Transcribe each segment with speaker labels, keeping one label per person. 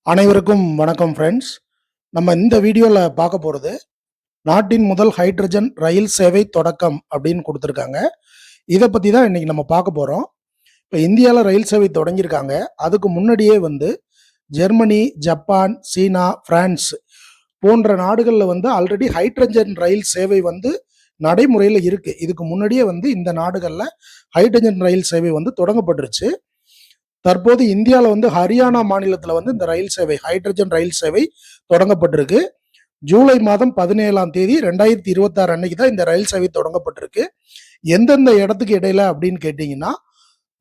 Speaker 1: அனைவருக்கும் வணக்கம் ஃப்ரெண்ட்ஸ். நம்ம இந்த வீடியோவில் பார்க்க போகிறது நாட்டின் முதல் ஹைட்ரஜன் ரயில் சேவை தொடக்கம் அப்படின்னு கொடுத்துருக்காங்க. இதை பற்றி தான் இன்றைக்கி நம்ம பார்க்க போகிறோம். இப்போ இந்தியாவில் ரயில் சேவை தொடங்கியிருக்காங்க. அதுக்கு முன்னாடியே ஜெர்மனி, ஜப்பான், சீனா, பிரான்ஸ் போன்ற நாடுகளில் ஆல்ரெடி ஹைட்ரஜன் ரயில் சேவை நடைமுறையில் இருக்குது. இதுக்கு முன்னாடியே இந்த நாடுகளில் ஹைட்ரஜன் ரயில் சேவை தொடங்கப்பட்டுருச்சு. தற்போது இந்தியாவில் ஹரியானா மாநிலத்தில் இந்த ரயில் சேவை ஹைட்ரஜன் ரயில் சேவை தொடங்கப்பட்டிருக்கு. ஜூலை மாதம் 17ஆம் தேதி 2026 அன்னைக்கு தான் இந்த ரயில் சேவை தொடங்கப்பட்டிருக்கு. எந்தெந்த இடத்துக்கு இடையில அப்படின்னு கேட்டீங்கன்னா,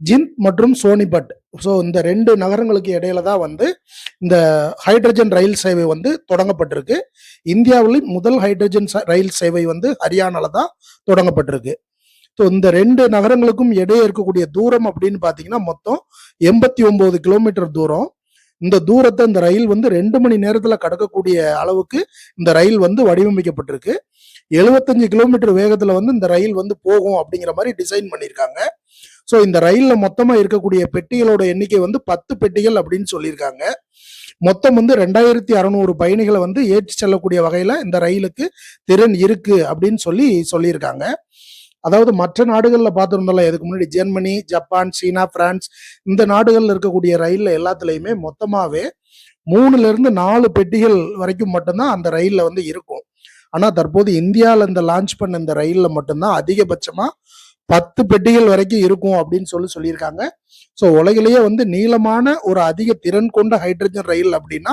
Speaker 1: ஜிந்த் மற்றும் சோனிபட். ஸோ இந்த 2 நகரங்களுக்கு இடையில தான் இந்த ஹைட்ரஜன் ரயில் சேவை தொடங்கப்பட்டிருக்கு. இந்தியாவில் முதல் ஹைட்ரஜன் ரயில் சேவை ஹரியானால தான் தொடங்கப்பட்டிருக்கு. ஸோ இந்த 2 நகரங்களுக்கும் இடையே இருக்கக்கூடிய தூரம் அப்படின்னு பார்த்தீங்கன்னா மொத்தம் 89 கிலோமீட்டர் தூரம். இந்த தூரத்தை இந்த ரயில் 2 மணி நேரத்தில் கடக்கக்கூடிய அளவுக்கு இந்த ரயில் வடிவமைக்கப்பட்டிருக்கு. 75 கிலோமீட்டர் வேகத்தில் இந்த ரயில் போகும் அப்படிங்கிற மாதிரி டிசைன் பண்ணியிருக்காங்க. ஸோ இந்த ரயிலில் மொத்தமாக இருக்கக்கூடிய பெட்டிகளோட எண்ணிக்கை 10 பெட்டிகள் அப்படின்னு சொல்லியிருக்காங்க. மொத்தம் 2600 பயணிகளை ஏற்றி செல்லக்கூடிய வகையில் இந்த ரயிலுக்கு திறன் இருக்கு அப்படின்னு சொல்லியிருக்காங்க. அதாவது மற்ற நாடுகளில் பார்த்துருந்தோம்ல, இதுக்கு முன்னாடி ஜெர்மனி, ஜப்பான், சீனா, பிரான்ஸ் இந்த நாடுகளில் இருக்கக்கூடிய ரயிலில் எல்லாத்துலேயுமே மொத்தமாகவே 3லிருந்து 4 பெட்டிகள் வரைக்கும் மட்டும்தான் அந்த ரயிலில் இருக்கும். ஆனால் தற்போது இந்தியாவில் இந்த லான்ச் பண்ண இந்த ரயிலில் மட்டும்தான் அதிகபட்சமாக 10 பெட்டிகள் வரைக்கும் இருக்கும் அப்படின்னு சொல்லியிருக்காங்க. ஸோ உலகிலேயே நீளமான ஒரு அதிக திறன் கொண்ட ஹைட்ரஜன் ரயில் அப்படின்னா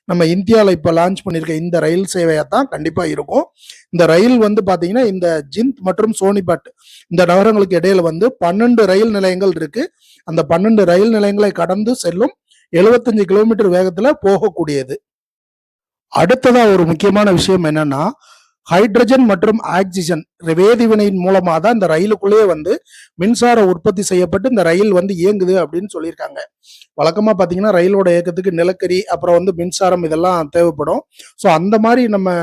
Speaker 1: நம்ம இந்தியாவில் இப்போ லான்ச் பண்ணியிருக்க இந்த ரயில் சேவையாக தான் கண்டிப்பாக இருக்கும். இந்த ரயில் பார்த்தீங்கன்னா இந்த ஜிந்த் மற்றும் சோனிபட் இந்த நகரங்களுக்கு இடையில 12 ரயில் நிலையங்கள் இருக்கு. அந்த 12 ரயில் நிலையங்களை கடந்து செல்லும் 75 கிலோமீட்டர் வேகத்தில் போகக்கூடியது. அடுத்ததா ஒரு முக்கியமான விஷயம் என்னன்னா, ஹைட்ரஜன் மற்றும் ஆக்சிஜன் வேதிவினையின் மூலமாக தான் இந்த ரயிலுக்குள்ளேயே மின்சார உற்பத்தி செய்யப்பட்டு இந்த ரயில் இயங்குது அப்படின்னு சொல்லியிருக்காங்க. வழக்கமாக பார்த்தீங்கன்னா ரயிலோட இயக்கத்துக்கு நிலக்கரி அப்புறம் மின்சாரம் இதெல்லாம் தேவைப்படும். ஸோ அந்த மாதிரி நம்ம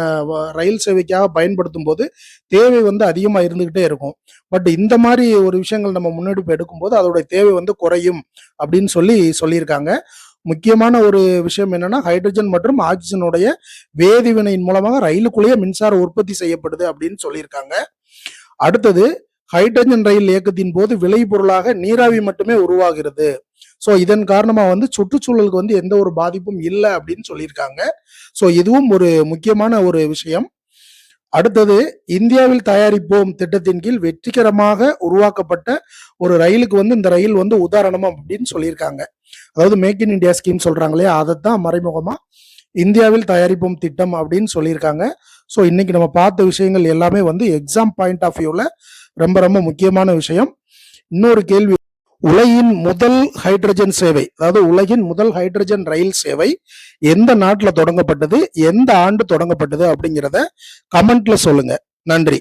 Speaker 1: ரயில் சேவைக்காக பயன்படுத்தும் போது தேவை அதிகமாக இருந்துகிட்டே இருக்கும். பட் இந்த மாதிரி ஒரு விஷயங்கள் நம்ம முன்னெடுப்பு எடுக்கும்போது அதோட தேவை குறையும் அப்படின்னு சொல்லியிருக்காங்க. முக்கியமான ஒரு விஷயம் என்னன்னா, ஹைட்ரஜன் மற்றும் ஆக்சிஜனுடைய வேதிவினையின் மூலமாக ரயிலுக்குள்ளேயே மின்சார உற்பத்தி செய்யப்படுது அப்படின்னு சொல்லியிருக்காங்க. அடுத்தது, ஹைட்ரஜன் ரயில் இயக்கத்தின் போது விளைபொருளாக நீராவி மட்டுமே உருவாகிறது. ஸோ இதன் காரணமா சுற்றுச்சூழலுக்கு எந்த ஒரு பாதிப்பும் இல்லை அப்படின்னு சொல்லியிருக்காங்க. ஸோ இதுவும் ஒரு முக்கியமான ஒரு விஷயம். அடுத்தது, இந்தியாவில் தயாரிப்போம் திட்டத்தின் கீழ் வெற்றிகரமாக உருவாக்கப்பட்ட ஒரு ரயிலுக்கு இந்த ரயில் உதாரணம் அப்படின்னு சொல்லியிருக்காங்க. அதாவது மேக் இன் இந்தியா ஸ்கீம் சொல்றாங்க இல்லையா, அதைத்தான் மறைமுகமா இந்தியாவில் தயாரிப்போம் திட்டம் அப்படின்னு சொல்லியிருக்காங்க. ஸோ இன்னைக்கு நம்ம பார்த்த விஷயங்கள் எல்லாமே எக்ஸாம் பாயிண்ட் ஆஃப் வியூல ரொம்ப ரொம்ப முக்கியமான விஷயம். இன்னொரு கேள்வி, உலகின் முதல் ஹைட்ரஜன் சேவை, அதாவது உலகின் முதல் ஹைட்ரஜன் ரயில் சேவை எந்த நாட்டில் தொடங்கப்பட்டது, எந்த ஆண்டு தொடங்கப்பட்டது அப்படிங்கிறத கமெண்ட்ல சொல்லுங்க. நன்றி.